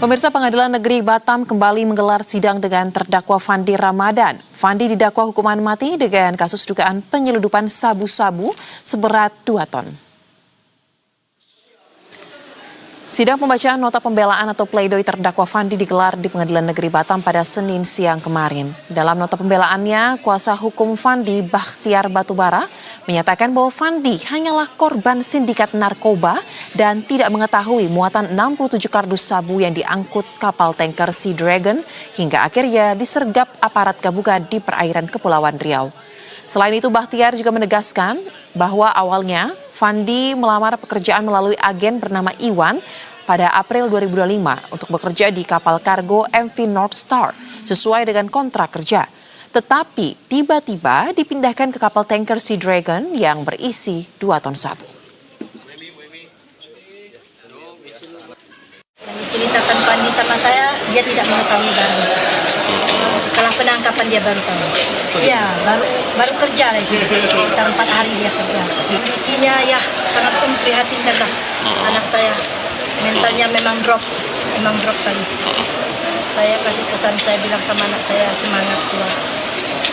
Pemirsa, Pengadilan Negeri Batam kembali menggelar sidang dengan terdakwa Fandi Ramadan. Fandi didakwa hukuman mati dengan kasus dugaan penyeludupan sabu-sabu seberat 2 ton. Sidang pembacaan nota pembelaan atau pledoi terdakwa Fandi digelar di Pengadilan Negeri Batam pada Senin siang kemarin. Dalam nota pembelaannya, kuasa hukum Fandi, Bakhtiar Batubara, menyatakan bahwa Fandi hanyalah korban sindikat narkoba dan tidak mengetahui muatan 67 kardus sabu yang diangkut kapal tanker Sea Dragon hingga akhirnya disergap aparat gabungan di perairan Kepulauan Riau. Selain itu, Bakhtiar juga menegaskan bahwa awalnya Fandi melamar pekerjaan melalui agen bernama Iwan pada April 2025 untuk bekerja di kapal kargo MV North Star sesuai dengan kontrak kerja. Tetapi tiba-tiba dipindahkan ke kapal tanker Sea Dragon yang berisi 2 ton sabu. Diceritakan Fandi sama saya, dia tidak mengetahui baru. Setelah penangkapan dia baru tahu. Iya, baru kerja lagi. Sekitar 4 hari dia kerja. Kondisinya ya sangat memprihatinkan lah. Anak saya mentalnya memang drop kali. Saya kasih pesan, saya bilang sama anak saya, semangat keluar.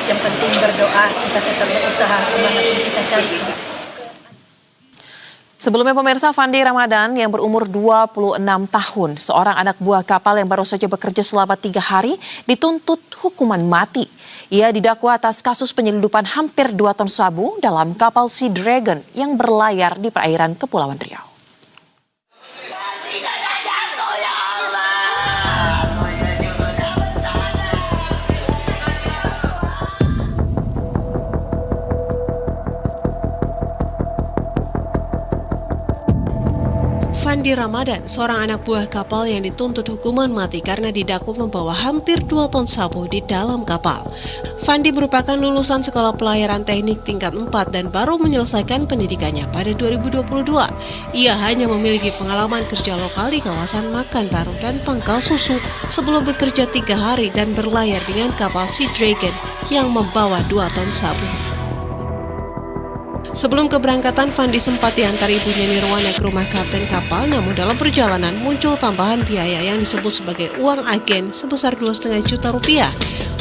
Yang penting berdoa, kita tetap berusaha kemana pun kita cari. Sebelumnya, pemirsa, Fandi Ramadan yang berumur 26 tahun, seorang anak buah kapal yang baru saja bekerja selama 3 hari, dituntut hukuman mati. Ia didakwa atas kasus penyeludupan hampir 2 ton sabu dalam kapal Sea Dragon yang berlayar di perairan Kepulauan Riau. Fandi Ramadan, seorang anak buah kapal yang dituntut hukuman mati karena didakwa membawa hampir 2 ton sabu di dalam kapal. Fandi merupakan lulusan sekolah pelayaran teknik tingkat 4 dan baru menyelesaikan pendidikannya pada 2022. Ia hanya memiliki pengalaman kerja lokal di kawasan Makan Baru dan Pangkal Susu sebelum bekerja 3 hari dan berlayar dengan kapal Sea Dragon yang membawa 2 ton sabu. Sebelum keberangkatan, Fandi sempat diantar ibunya Nirwana ke rumah kapten kapal, namun dalam perjalanan muncul tambahan biaya yang disebut sebagai uang agen sebesar 2,5 juta rupiah.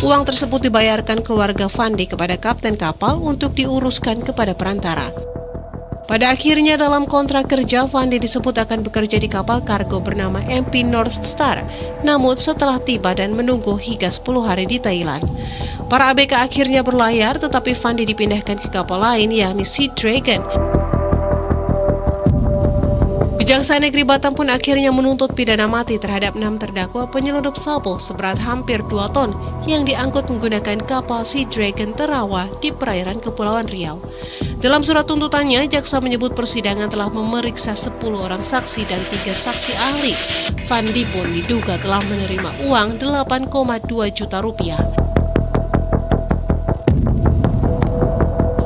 Uang tersebut dibayarkan keluarga Fandi kepada kapten kapal untuk diuruskan kepada perantara. Pada akhirnya dalam kontrak kerja, Fandi disebut akan bekerja di kapal kargo bernama MV North Star. Namun setelah tiba dan menunggu hingga 10 hari di Thailand, para ABK akhirnya berlayar, tetapi Fandi dipindahkan ke kapal lain yakni Sea Dragon. Kejaksaan Negeri Batam pun akhirnya menuntut pidana mati terhadap 6 terdakwa penyeludup sabu seberat hampir 2 ton yang diangkut menggunakan kapal Sea Dragon Terawa di perairan Kepulauan Riau. Dalam surat tuntutannya, jaksa menyebut persidangan telah memeriksa 10 orang saksi dan 3 saksi ahli. Fandi pun diduga telah menerima uang 8,2 juta rupiah.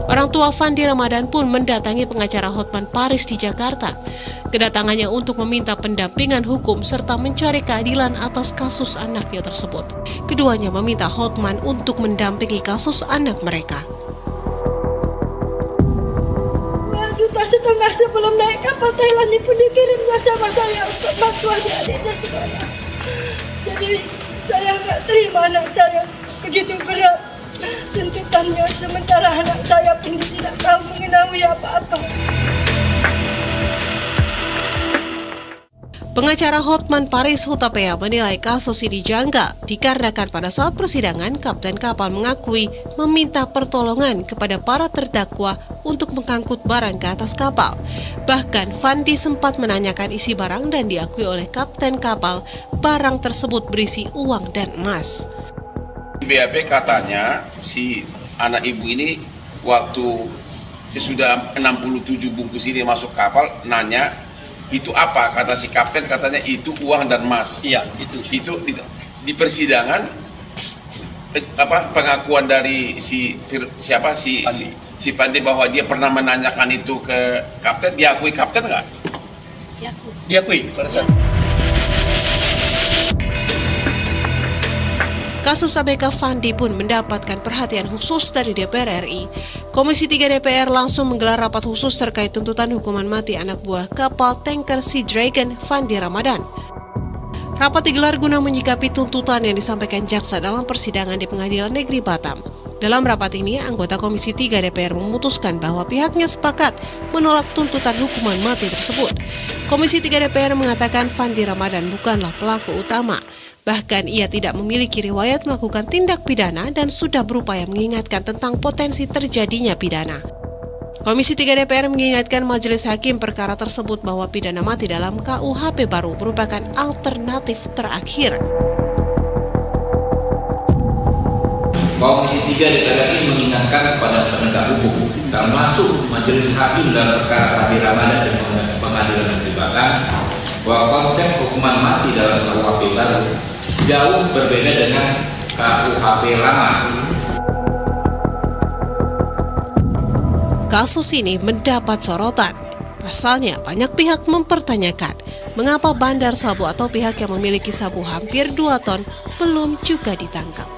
Orang tua Fandi Ramadan pun mendatangi pengacara Hotman Paris di Jakarta. Kedatangannya untuk meminta pendampingan hukum serta mencari keadilan atas kasus anaknya tersebut. Keduanya meminta Hotman untuk mendampingi kasus anak mereka. 2,5 juta sebelum naik kapal Thailand ini pun dikirimnya sama saya untuk bantu adik-adiknya sekolah. Jadi saya nggak terima anak saya begitu berat tuntutannya, sementara anak saya pun tidak tahu mengetahui apa-apa. Pengacara Hotman Paris Hutapea menilai kasus ini janggal dikarenakan pada saat persidangan kapten kapal mengakui meminta pertolongan kepada para terdakwa untuk mengangkut barang ke atas kapal. Bahkan Fandi sempat menanyakan isi barang dan diakui oleh kapten kapal barang tersebut berisi uang dan emas. BAP katanya si anak ibu ini waktu sesudah 67 bungkus ini masuk kapal nanya itu apa, kata si kapten katanya itu uang dan emas. Iya, itu di persidangan pengakuan dari si Fandi bahwa dia pernah menanyakan itu ke kapten, diakui kapten nggak? Diakui pada saat. Kasus ABK Fandi pun mendapatkan perhatian khusus dari DPR RI. Komisi 3 DPR langsung menggelar rapat khusus terkait tuntutan hukuman mati anak buah kapal tanker Sea Dragon Fandi Ramadan. Rapat digelar guna menyikapi tuntutan yang disampaikan jaksa dalam persidangan di Pengadilan Negeri Batam. Dalam rapat ini, anggota Komisi 3 DPR memutuskan bahwa pihaknya sepakat menolak tuntutan hukuman mati tersebut. Komisi 3 DPR mengatakan Fandi Ramadan bukanlah pelaku utama. Bahkan ia tidak memiliki riwayat melakukan tindak pidana dan sudah berupaya mengingatkan tentang potensi terjadinya pidana. Komisi 3 DPR mengingatkan majelis hakim perkara tersebut bahwa pidana mati dalam KUHP baru merupakan alternatif terakhir. Komisi 3 DPR RI mengingatkan kepada penegak hukum, termasuk majelis hakim dalam perkara Fandi Ramadan dan Pengadilan Negeri Batam, bahwa konsep hukuman mati dalam KUHP baru jauh berbeda dengan KUHP lama. Kasus ini mendapat sorotan. Pasalnya, banyak pihak mempertanyakan mengapa bandar sabu atau pihak yang memiliki sabu hampir 2 ton belum juga ditangkap.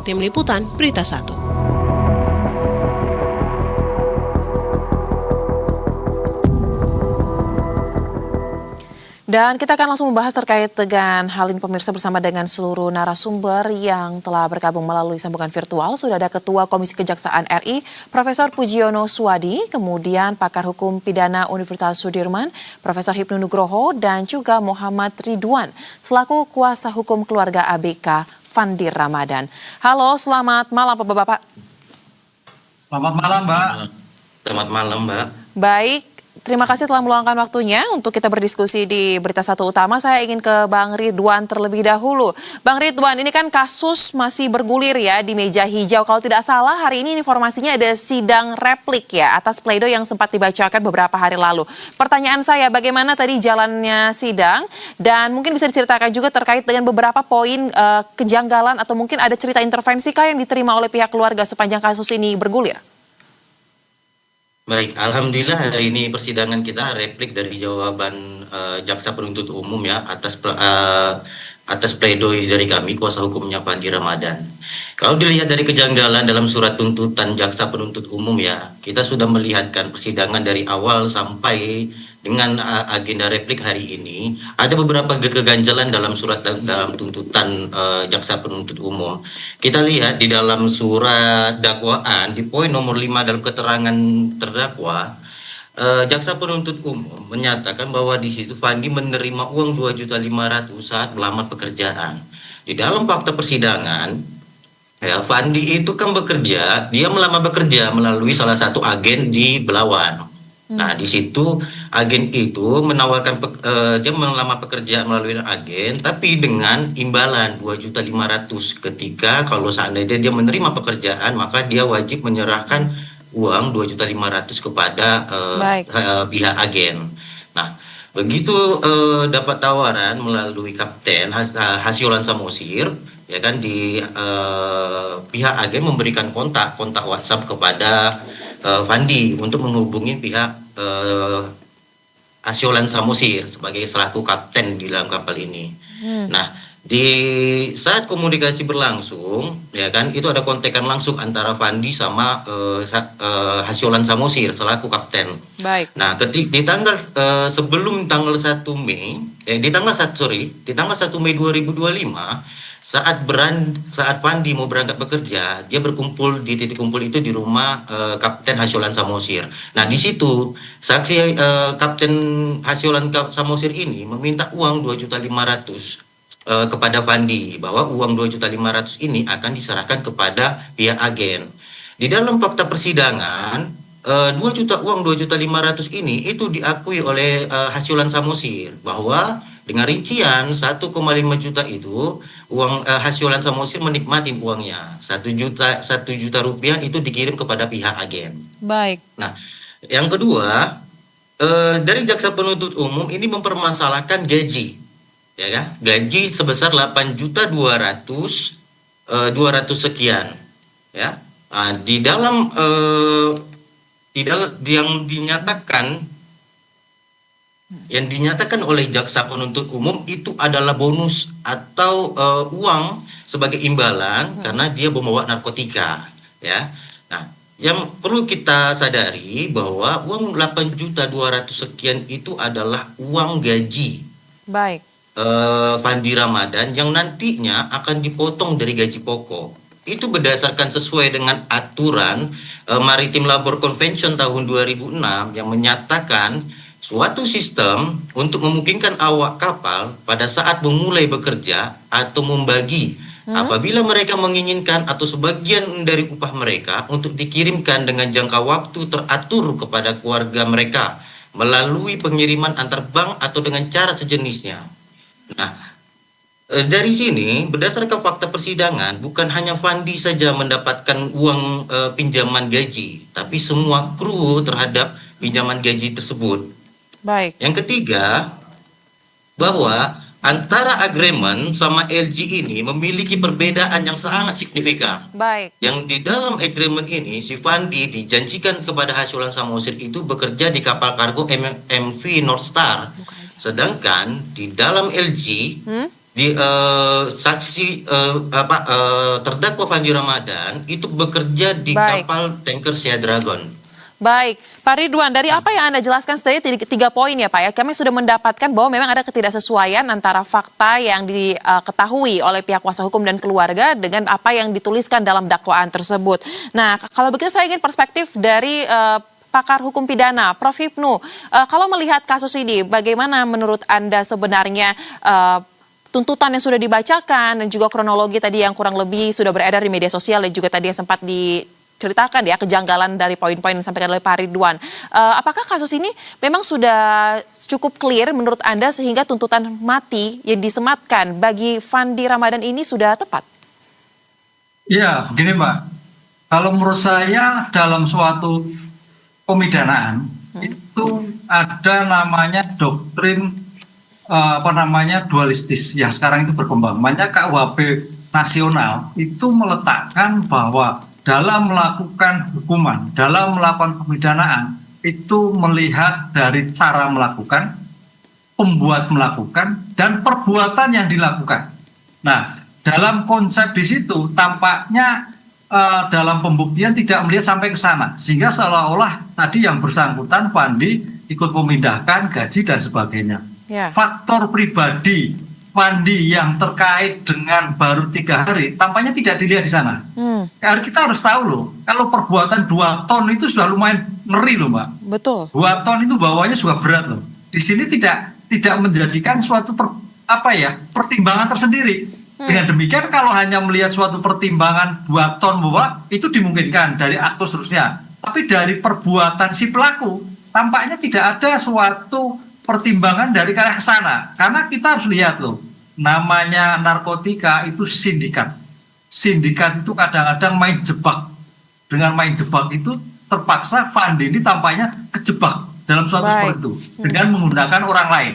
Tim Liputan Berita 1. Dan kita akan langsung membahas terkait dengan hal ini pemirsa bersama dengan seluruh narasumber yang telah bergabung melalui sambungan virtual. Sudah ada Ketua Komisi Kejaksaan RI, Profesor Pujiono Suwadi, kemudian pakar hukum pidana Universitas Sudirman, Profesor Hipnu Nugroho, dan juga Muhammad Ridwan, selaku kuasa hukum keluarga ABK Fandi Ramadan. Halo, selamat malam Bapak-Bapak. Selamat malam, Mbak. Selamat malam, Mbak. Baik. Terima kasih telah meluangkan waktunya untuk kita berdiskusi di Berita Satu Utama. Saya ingin ke Bang Ridwan terlebih dahulu. Bang Ridwan, ini kan kasus masih bergulir ya di meja hijau. Kalau tidak salah, hari ini informasinya ada sidang replik ya atas pledoi yang sempat dibacakan beberapa hari lalu. Pertanyaan saya, bagaimana tadi jalannya sidang? Dan mungkin bisa diceritakan juga terkait dengan beberapa poin kejanggalan atau mungkin ada cerita intervensi kah yang diterima oleh pihak keluarga sepanjang kasus ini bergulir? Baik, alhamdulillah hari ini persidangan kita replik dari jawaban jaksa penuntut umum ya atas pledoi dari kami kuasa hukumnya Fandi Ramadan. Kalau dilihat dari kejanggalan dalam surat tuntutan jaksa penuntut umum ya, kita sudah melihatkan persidangan dari awal sampai dengan agenda replik hari ini ada beberapa keganjalan dalam surat dalam tuntutan jaksa penuntut umum. Kita lihat di dalam surat dakwaan di poin nomor 5 dalam keterangan terdakwa, jaksa penuntut umum menyatakan bahwa di situ Fandi menerima uang 2.500.000 saat melamar pekerjaan. Di dalam fakta persidangan, ya, Fandi itu kan bekerja, dia melamar bekerja melalui salah satu agen di Belawan. Nah, di situ agen itu menawarkan dia melamar pekerja melalui agen, tapi dengan imbalan 2.500.000. Ketika kalau seandainya dia menerima pekerjaan, maka dia wajib menyerahkan uang 2.500.000 kepada pihak agen. Nah, begitu dapat tawaran melalui Kapten Hasyolan Samosir, ya kan, di pihak agen memberikan kontak WhatsApp kepada Fandi untuk menghubungi pihak Hasyolan Samosir sebagai selaku kapten di dalam kapal ini. Nah, di saat komunikasi berlangsung, ya kan, itu ada kontekan langsung antara Fandi sama Hasyolan Samosir selaku kapten. Baik. Nah, di tanggal sebelum tanggal 1 Mei, di tanggal 1 Mei 2025, saat Fandi mau berangkat bekerja, dia berkumpul di titik kumpul itu di rumah Kapten Hasyolan Samosir. Nah, di situ saksi Kapten Hasyolan Samosir ini meminta uang 2.500.000 kepada Fandi, bahwa uang 2.500.000 ini akan diserahkan kepada pihak agen. Di dalam fakta persidangan, uang 2.500.000 ini itu diakui oleh Hasyolan Samosir bahwa dengan rincian 1,5 juta itu uang Hasyolan Samosir menikmati uangnya. 1 juta rupiah itu dikirim kepada pihak agen. Baik. Nah, yang kedua, dari jaksa penuntut umum ini mempermasalahkan gaji, ya kan? Gaji sebesar 8.200.200 sekian, ya. Nah, di dalam yang dinyatakan oleh jaksa penuntut umum itu adalah bonus atau uang sebagai imbalan karena dia membawa narkotika, ya. Nah, yang perlu kita sadari bahwa uang 8.200.000 sekian itu adalah uang gaji. Baik. Fandi Ramadan yang nantinya akan dipotong dari gaji pokok. Itu berdasarkan sesuai dengan aturan Maritime Labour Convention tahun 2006 yang menyatakan suatu sistem untuk memungkinkan awak kapal pada saat memulai bekerja atau membagi apabila mereka menginginkan atau sebagian dari upah mereka untuk dikirimkan dengan jangka waktu teratur kepada keluarga mereka melalui pengiriman antar bank atau dengan cara sejenisnya. Nah, dari sini, berdasarkan fakta persidangan, bukan hanya Fandi saja mendapatkan uang pinjaman gaji, tapi semua kru terhadap pinjaman gaji tersebut. Baik. Yang ketiga, bahwa antara agreement sama LG ini memiliki perbedaan yang sangat signifikan. Baik. Yang di dalam agreement ini, si Fandi dijanjikan kepada Hasyolan Samosir itu bekerja di kapal kargo MV North Star. Sedangkan di dalam LG, terdakwa Fandi Ramadan itu bekerja di Baik. kapal tanker Sea Dragon. Baik, Pak Ridwan, dari apa yang Anda jelaskan tadi 3 poin ya Pak ya, kami sudah mendapatkan bahwa memang ada ketidaksesuaian antara fakta yang diketahui oleh pihak kuasa hukum dan keluarga dengan apa yang dituliskan dalam dakwaan tersebut. Nah, kalau begitu saya ingin perspektif dari pakar hukum pidana, Prof. Hipnu. Kalau melihat kasus ini, bagaimana menurut Anda sebenarnya tuntutan yang sudah dibacakan dan juga kronologi tadi yang kurang lebih sudah beredar di media sosial dan juga tadi yang sempat diceritakan ya kejanggalan dari poin-poin yang disampaikan oleh Pak Ridwan. Apakah kasus ini memang sudah cukup clear menurut Anda sehingga tuntutan mati yang disematkan bagi Fandi Ramadan ini sudah tepat? Ya, begini Mbak. Kalau menurut saya dalam suatu pemidanaan itu ada namanya doktrin dualistis yang sekarang itu berkembang. Makanya KUHP nasional itu meletakkan bahwa dalam melakukan hukuman, dalam melakukan pemidanaan itu melihat dari cara melakukan, pembuat melakukan, dan perbuatan yang dilakukan. Nah, dalam konsep di situ tampaknya dalam pembuktian tidak melihat sampai ke sana, sehingga seolah-olah tadi yang bersangkutan Fandi ikut memindahkan gaji dan sebagainya. Ya. Faktor pribadi Fandi yang terkait dengan baru 3 hari tampaknya tidak dilihat di sana. Kita harus tahu loh, kalau perbuatan 2 ton itu sudah lumayan ngeri loh Mbak. Betul. 2 ton itu bawahnya juga berat loh. Di sini tidak menjadikan suatu pertimbangan tersendiri. Dengan demikian kalau hanya melihat suatu pertimbangan 2 ton bahwa itu dimungkinkan dari aktor seterusnya, tapi dari perbuatan si pelaku tampaknya tidak ada suatu pertimbangan dari ke arah sana. Karena kita harus lihat loh, namanya narkotika itu sindikat. Sindikat itu kadang-kadang main jebak. Dengan main jebak itu terpaksa Fandi ini tampaknya kejebak dalam suatu seperti itu dengan menggunakan orang lain.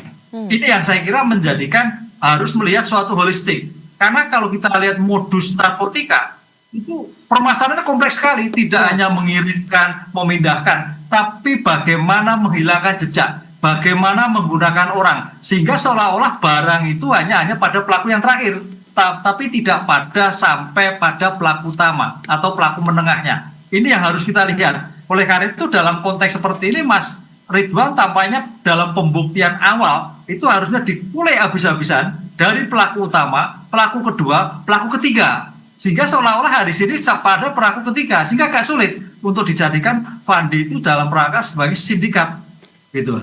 Ini yang saya kira menjadikan harus melihat suatu holistik. Karena kalau kita lihat modus narkotika itu permasalahannya kompleks sekali, tidak hanya mengirimkan, memindahkan, tapi bagaimana menghilangkan jejak, bagaimana menggunakan orang, sehingga seolah-olah barang itu hanya pada pelaku yang terakhir, tapi tidak sampai pada pelaku utama atau pelaku menengahnya. Ini yang harus kita lihat. Oleh karena itu dalam konteks seperti ini Mas Ridwan tampaknya dalam pembuktian awal itu harusnya dipulai habis-habisan dari pelaku utama, pelaku kedua, pelaku ketiga. Sehingga seolah-olah hari ini pada pelaku ketiga, sehingga agak sulit untuk dijadikan Fandi itu dalam rangka sebagai sindikat. Gitu.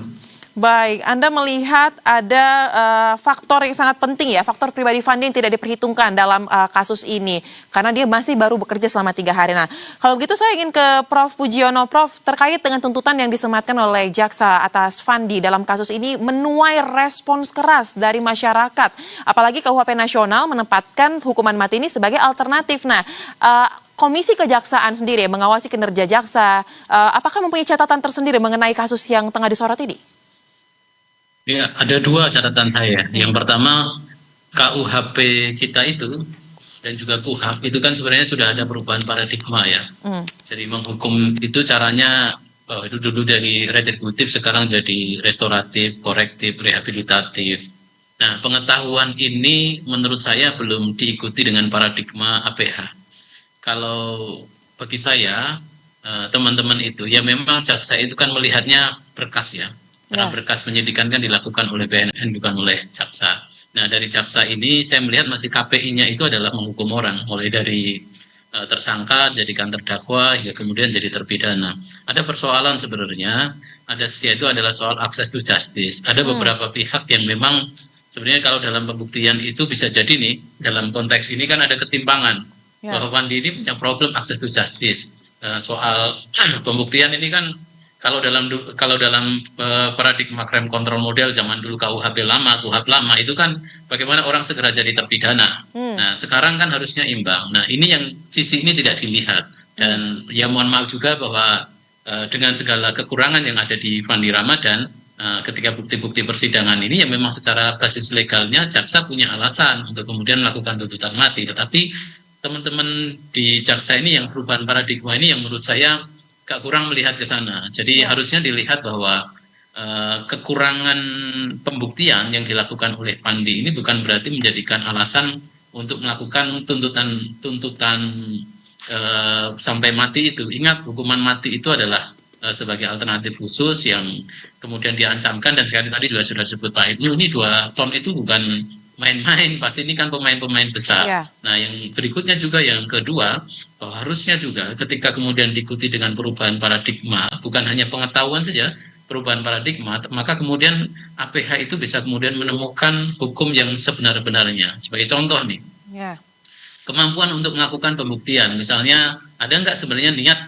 Baik, Anda melihat ada faktor yang sangat penting ya, faktor pribadi Fandi yang tidak diperhitungkan dalam kasus ini. Karena dia masih baru bekerja selama 3 hari. Nah, kalau begitu saya ingin ke Prof. Pujiono. Prof, terkait dengan tuntutan yang disematkan oleh jaksa atas Fandi dalam kasus ini menuai respons keras dari masyarakat. Apalagi KUHP nasional menempatkan hukuman mati ini sebagai alternatif. Nah, Komisi Kejaksaan sendiri mengawasi kinerja jaksa, apakah mempunyai catatan tersendiri mengenai kasus yang tengah disorot ini? Ya, ada 2 catatan saya. Yang pertama, KUHP kita itu dan juga KUHP itu kan sebenarnya sudah ada perubahan paradigma ya. Jadi menghukum itu caranya itu dulu dari retributif sekarang jadi restoratif, korektif, rehabilitatif. Nah, pengetahuan ini menurut saya belum diikuti dengan paradigma APH. Kalau bagi saya teman-teman itu ya memang jaksa itu kan melihatnya berkas ya. Karena berkas penyidikan kan dilakukan oleh BNN bukan oleh jaksa. Nah, dari jaksa ini saya melihat masih KPI-nya itu adalah menghukum orang, mulai dari tersangka, jadikan terdakwa, hingga kemudian jadi terpidana. Ada persoalan sebenarnya, yaitu adalah soal access to justice. Ada beberapa pihak yang memang sebenarnya kalau dalam pembuktian itu bisa jadi nih, dalam konteks ini kan ada ketimpangan, bahwa Fandi ini punya problem access to justice. Soal pembuktian ini kan kalau dalam paradigma crime control model zaman dulu KUHP lama, KUHAP lama itu kan bagaimana orang segera jadi terpidana. Nah, sekarang kan harusnya imbang. Nah, ini yang sisi ini tidak dilihat. Dan ya mohon maaf juga bahwa dengan segala kekurangan yang ada di Fandi Ramadan, ketika bukti-bukti persidangan ini yang memang secara basis legalnya jaksa punya alasan untuk kemudian melakukan tuntutan mati. Tetapi teman-teman di jaksa ini yang perubahan paradigma ini yang menurut saya gak kurang melihat ke sana. Jadi harusnya dilihat bahwa kekurangan pembuktian yang dilakukan oleh Fandi ini bukan berarti menjadikan alasan untuk melakukan tuntutan sampai mati itu. Ingat, hukuman mati itu adalah sebagai alternatif khusus yang kemudian diancamkan, dan sekali tadi juga sudah disebut Pak Ibnu, ini 2 ton itu bukan main-main, pasti ini kan pemain-pemain besar. Nah, yang berikutnya juga yang kedua, bahwa harusnya juga ketika kemudian diikuti dengan perubahan paradigma, bukan hanya pengetahuan saja, perubahan paradigma, maka kemudian APH itu bisa kemudian menemukan hukum yang sebenar-benarnya. Sebagai contoh nih, kemampuan untuk melakukan pembuktian, misalnya ada nggak sebenarnya niat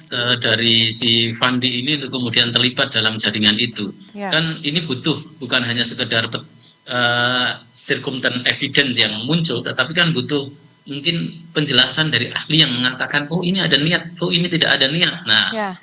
dari si Fandi ini untuk kemudian terlibat dalam jaringan itu? Kan ini butuh bukan hanya sekedar circumstantial evidence yang muncul, tetapi kan butuh mungkin penjelasan dari ahli yang mengatakan, oh ini ada niat, oh ini tidak ada niat. Nah,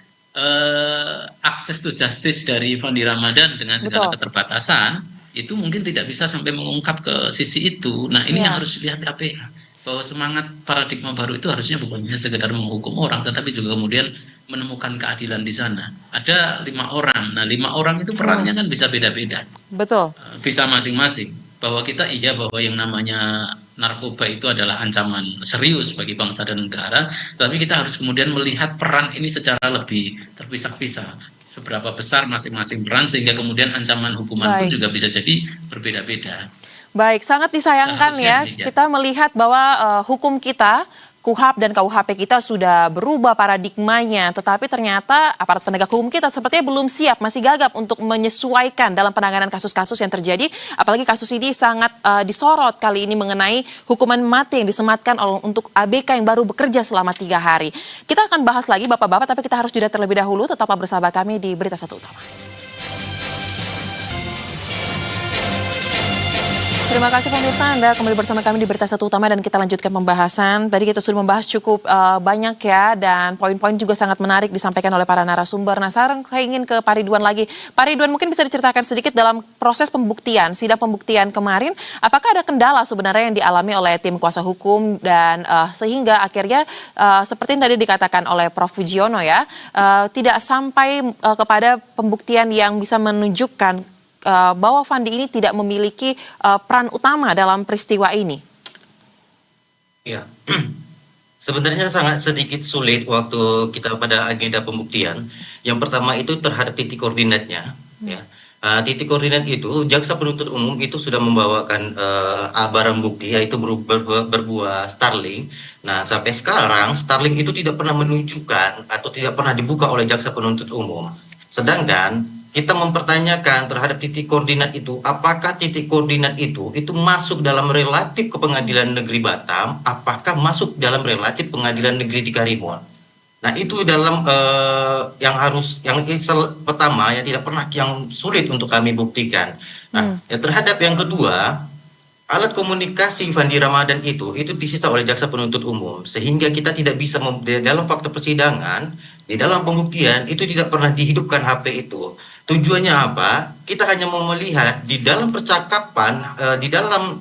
akses to justice dari Fandi Ramadan dengan segala keterbatasan itu mungkin tidak bisa sampai mengungkap ke sisi itu. Nah, ini yang harus dilihat APH, bahwa semangat paradigma baru itu harusnya bukan hanya sekedar menghukum orang, tetapi juga kemudian menemukan keadilan di sana. Ada 5 orang. Nah, 5 orang itu perannya kan bisa beda-beda. Betul. Bisa masing-masing. Bahwa kita bahwa yang namanya narkoba itu adalah ancaman serius bagi bangsa dan negara, tapi kita harus kemudian melihat peran ini secara lebih terpisah-pisah. Seberapa besar masing-masing peran, sehingga kemudian ancaman hukuman pun juga bisa jadi berbeda-beda. Baik, sangat disayangkan kita melihat bahwa hukum kita, KUHAP dan KUHP kita sudah berubah paradigmanya, tetapi ternyata aparat penegak hukum kita sepertinya belum siap, masih gagap untuk menyesuaikan dalam penanganan kasus-kasus yang terjadi, apalagi kasus ini sangat disorot kali ini mengenai hukuman mati yang disematkan untuk ABK yang baru bekerja selama 3 hari. Kita akan bahas lagi Bapak-Bapak, tapi kita harus jeda terlebih dahulu, tetaplah bersama kami di Berita Satu Utama. Terima kasih pemirsa, Anda kembali bersama kami di Berita Satu Utama dan kita lanjutkan pembahasan. Tadi kita sudah membahas cukup banyak ya, dan poin-poin juga sangat menarik disampaikan oleh para narasumber. Nah, sekarang saya ingin ke Pak Ridwan lagi. Pak Ridwan, mungkin bisa diceritakan sedikit dalam proses pembuktian, sidang pembuktian kemarin, apakah ada kendala sebenarnya yang dialami oleh tim kuasa hukum dan sehingga akhirnya seperti yang tadi dikatakan oleh Prof. Fujiono ya, tidak sampai kepada pembuktian yang bisa menunjukkan bahwa Fandi ini tidak memiliki peran utama dalam peristiwa ini? Ya, sebenarnya sangat sedikit sulit waktu kita pada agenda pembuktian. Yang pertama itu terhadap titik koordinatnya. Ya, titik koordinat itu jaksa penuntut umum itu sudah membawakan barang bukti, yaitu berbuah Starling. Nah, sampai sekarang Starling itu tidak pernah menunjukkan atau tidak pernah dibuka oleh jaksa penuntut umum. Sedangkan kita mempertanyakan terhadap titik koordinat itu, apakah titik koordinat itu masuk dalam relatif ke Pengadilan Negeri Batam, apakah masuk dalam relatif Pengadilan Negeri di Karimun. Nah, itu dalam yang pertama ya, tidak pernah yang sulit untuk kami buktikan. Nah, terhadap yang kedua, alat komunikasi Fandi Ramadan itu disita oleh jaksa penuntut umum, sehingga kita tidak bisa dalam fakta persidangan, di dalam pembuktian itu tidak pernah dihidupkan HP itu. Tujuannya apa? Kita hanya mau melihat di dalam percakapan, di dalam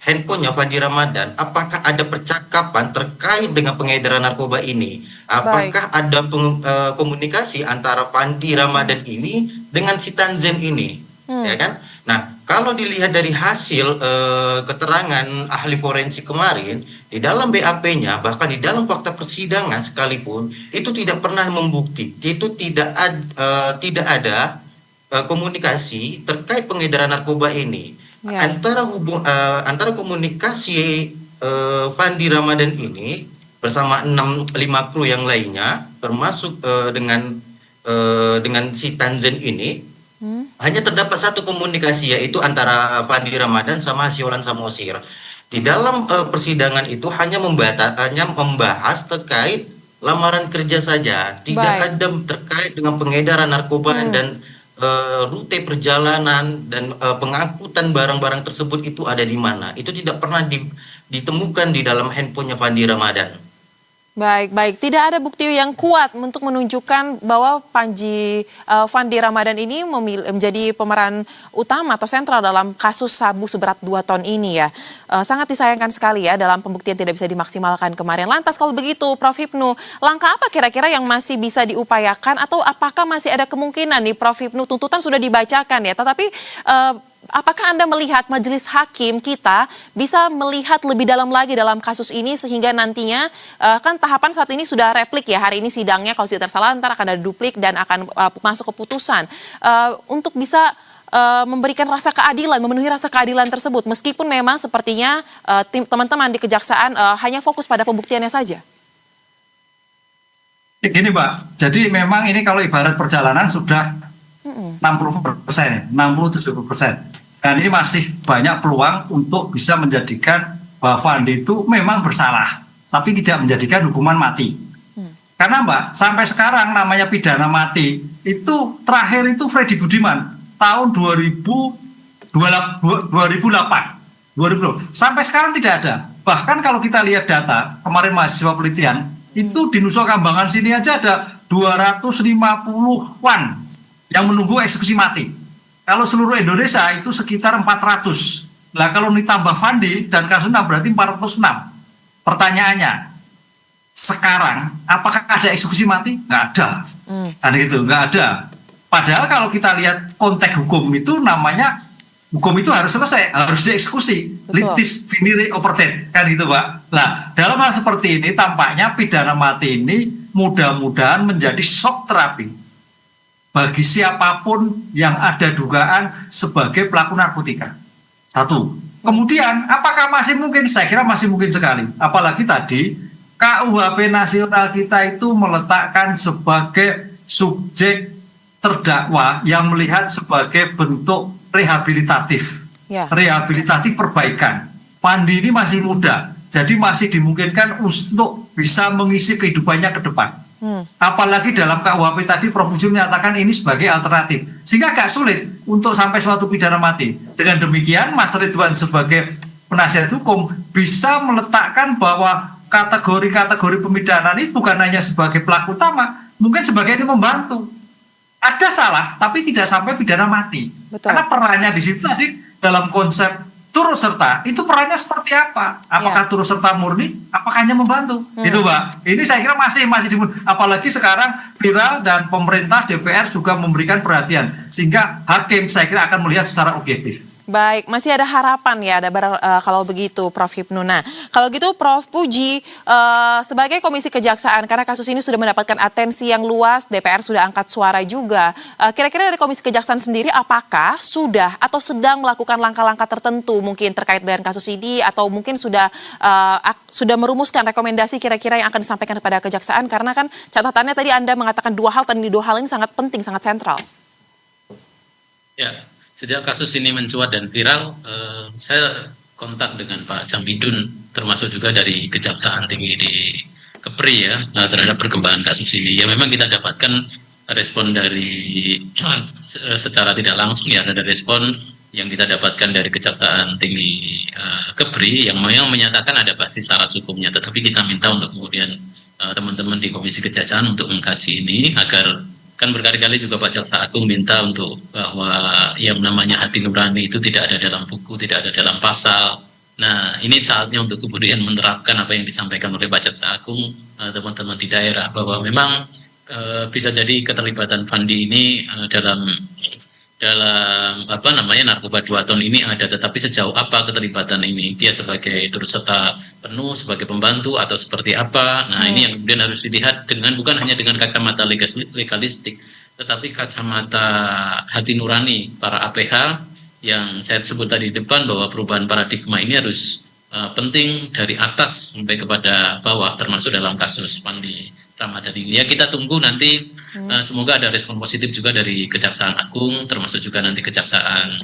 handphonenya Fandi Ramadan, apakah ada percakapan terkait dengan pengedaran narkoba ini? Apakah ada komunikasi antara Fandi Ramadan ini dengan si Tanzen ini? Ya kan? Nah, kalau dilihat dari hasil keterangan ahli forensik kemarin, di dalam BAP-nya, bahkan di dalam fakta persidangan sekalipun, itu tidak pernah membukti, itu tidak ada komunikasi terkait pengedaran narkoba ini. Ya. Antara komunikasi Fandi Ramadan ini bersama 5 kru yang lainnya, termasuk dengan si Tanzen ini, hanya terdapat satu komunikasi, yaitu antara Fandi Ramadan sama Siolan Samosir. Di dalam persidangan itu hanya membahas terkait lamaran kerja saja, tidak ada terkait dengan pengedaran narkoba dan rute perjalanan dan pengangkutan barang-barang tersebut itu ada di mana. Itu tidak pernah ditemukan di dalam handphonenya Fandi Ramadan. Baik. Tidak ada bukti yang kuat untuk menunjukkan bahwa Fandi Ramadan ini menjadi pemeran utama atau sentral dalam kasus sabu seberat 2 ton ini ya. Sangat disayangkan sekali ya dalam pembuktian tidak bisa dimaksimalkan kemarin. Lantas kalau begitu Prof. Hipnu, langkah apa kira-kira yang masih bisa diupayakan atau apakah masih ada kemungkinan nih Prof. Hipnu, tuntutan sudah dibacakan ya, tetapi apakah Anda melihat majelis hakim kita bisa melihat lebih dalam lagi dalam kasus ini sehingga nantinya kan tahapan saat ini sudah replik ya, hari ini sidangnya kalau tidak salah ntar akan ada duplik dan akan masuk keputusan untuk bisa memberikan rasa keadilan, memenuhi rasa keadilan tersebut meskipun memang sepertinya teman-teman di kejaksaan hanya fokus pada pembuktiannya saja. Gini Mbak, jadi memang ini kalau ibarat perjalanan sudah 60%, 60-70%. Dan ini masih banyak peluang untuk bisa menjadikan bahwa Fandi itu memang bersalah, tapi tidak menjadikan hukuman mati. Karena Mbak, sampai sekarang namanya pidana mati, itu terakhir itu Freddy Budiman, tahun 2008. Sampai sekarang tidak ada. Bahkan kalau kita lihat data, kemarin mahasiswa penelitian, itu di Nusa Kambangan sini aja ada 250-an yang menunggu eksekusi mati. Kalau seluruh Indonesia itu sekitar 400. Nah kalau ditambah Fandi dan kasusnya berarti 406. Pertanyaannya, sekarang apakah ada eksekusi mati? Nggak ada. Ada gitu, nggak ada. Padahal kalau kita lihat konteks hukum itu namanya, hukum itu harus selesai, harus dieksekusi. Litis finire opertet, kan gitu Pak. Nah dalam hal seperti ini tampaknya pidana mati ini mudah-mudahan menjadi shock terapi bagi siapapun yang ada dugaan sebagai pelaku narkotika. Satu. Kemudian, apakah masih mungkin? Saya kira masih mungkin sekali. Apalagi tadi, KUHP nasional kita itu meletakkan sebagai subjek terdakwa yang melihat sebagai bentuk rehabilitatif. Rehabilitatif perbaikan. Fandi ini masih muda, jadi masih dimungkinkan untuk bisa mengisi kehidupannya ke depan. Apalagi dalam KUHP tadi Prof. Mujib menyatakan ini sebagai alternatif, sehingga agak sulit untuk sampai suatu pidana mati. Dengan demikian Mas Ridwan sebagai penasihat hukum bisa meletakkan bahwa kategori-kategori pemidanaan ini bukan hanya sebagai pelaku utama, mungkin sebagai ini membantu. Ada salah tapi tidak sampai pidana mati. Karena perannya di situ tadi dalam konsep turut serta, itu perannya seperti apa? Apakah turut serta murni? Apakah hanya membantu? Gitu Mbak. Ini saya kira masih apalagi sekarang viral dan pemerintah DPR juga memberikan perhatian. Sehingga hakim saya kira akan melihat secara objektif. Baik, masih ada harapan ya kalau begitu Prof. Hipnu. Nah, kalau gitu Prof. Puji, sebagai Komisi Kejaksaan, karena kasus ini sudah mendapatkan atensi yang luas, DPR sudah angkat suara juga. Kira-kira dari Komisi Kejaksaan sendiri apakah sudah atau sedang melakukan langkah-langkah tertentu mungkin terkait dengan kasus ini atau mungkin sudah merumuskan rekomendasi kira-kira yang akan disampaikan kepada Kejaksaan? Karena kan catatannya tadi Anda mengatakan dua hal ini sangat penting, sangat sentral. Ya. Sejak kasus ini mencuat dan viral, saya kontak dengan Pak Jambidun, termasuk juga dari Kejaksaan Tinggi di Kepri ya, terhadap perkembangan kasus ini. Ya memang kita dapatkan respon dari secara tidak langsung ya, ada respon yang kita dapatkan dari Kejaksaan Tinggi Kepri yang memang menyatakan ada basis syarat hukumnya, tetapi kita minta untuk kemudian teman-teman di Komisi Kejaksaan untuk mengkaji ini agar kan berkali-kali juga Pak Jaksa Agung minta untuk bahwa yang namanya hati nurani itu tidak ada dalam buku, tidak ada dalam pasal. Nah, ini saatnya untuk kemudian menerapkan apa yang disampaikan oleh Pak Jaksa Agung, teman-teman di daerah, bahwa memang bisa jadi keterlibatan Fandi ini dalam narkoba 2 ton ini ada, tetapi sejauh apa keterlibatan ini, dia sebagai turut serta penuh, sebagai pembantu atau seperti apa. Nah ini yang kemudian harus dilihat bukan hanya dengan kacamata legalistik, tetapi kacamata hati nurani para APH yang saya sebut tadi di depan, bahwa perubahan paradigma ini harus penting dari atas sampai kepada bawah, termasuk dalam kasus Fandi Ramadan ini. Ya, kita tunggu nanti semoga ada respon positif juga dari Kejaksaan Agung, termasuk juga nanti Kejaksaan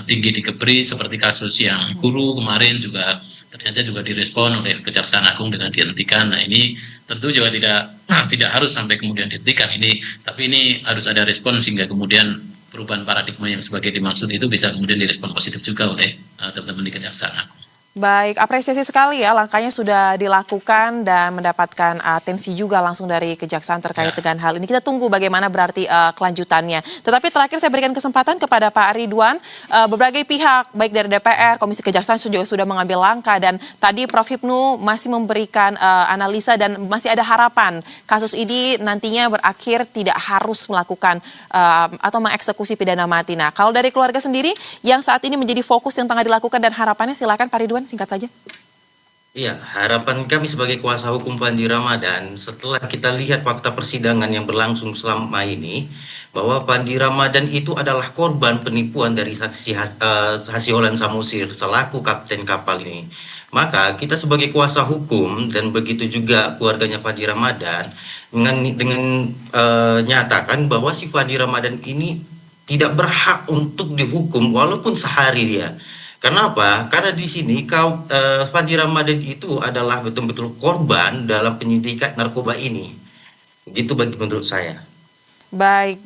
Tinggi di Kepri, seperti kasus yang guru kemarin juga ternyata juga direspon oleh Kejaksaan Agung dengan dihentikan. Nah, ini tentu juga tidak harus sampai kemudian dihentikan ini, tapi ini harus ada respon sehingga kemudian perubahan paradigma yang sebagai dimaksud itu bisa kemudian direspon positif juga oleh teman-teman di Kejaksaan Agung. Baik, apresiasi sekali ya langkahnya sudah dilakukan dan mendapatkan atensi juga langsung dari Kejaksaan terkait dengan hal ini. Kita tunggu bagaimana berarti kelanjutannya. Tetapi terakhir saya berikan kesempatan kepada Pak Ridwan, berbagai pihak baik dari DPR, Komisi Kejaksaan juga sudah mengambil langkah, dan tadi Prof. Hipnu masih memberikan analisa dan masih ada harapan kasus ini nantinya berakhir tidak harus melakukan atau mengeksekusi pidana mati. Nah, kalau dari keluarga sendiri yang saat ini menjadi fokus yang tengah dilakukan dan harapannya, silakan Pak Ridwan singkat saja. Iya, harapan kami sebagai kuasa hukum Fandi Ramadan setelah kita lihat fakta persidangan yang berlangsung selama ini, bahwa Fandi Ramadan itu adalah korban penipuan dari saksi Hasyolan Samosir selaku kapten kapal ini. Maka kita sebagai kuasa hukum dan begitu juga keluarganya Fandi Ramadan dengan nyatakan bahwa si Fandi Ramadan ini tidak berhak untuk dihukum walaupun sehari dia. Kenapa? Karena di sini Fandi Ramadan itu adalah betul-betul korban dalam penyidikan narkoba ini. Begitu menurut saya. Baik.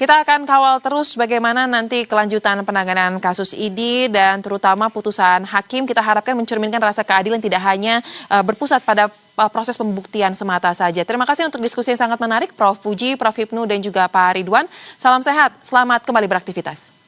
Kita akan kawal terus bagaimana nanti kelanjutan penanganan kasus ini dan terutama putusan hakim. Kita harapkan mencerminkan rasa keadilan tidak hanya berpusat pada proses pembuktian semata saja. Terima kasih untuk diskusi yang sangat menarik, Prof. Puji, Prof. Hipnu, dan juga Pak Ridwan. Salam sehat, selamat kembali beraktivitas.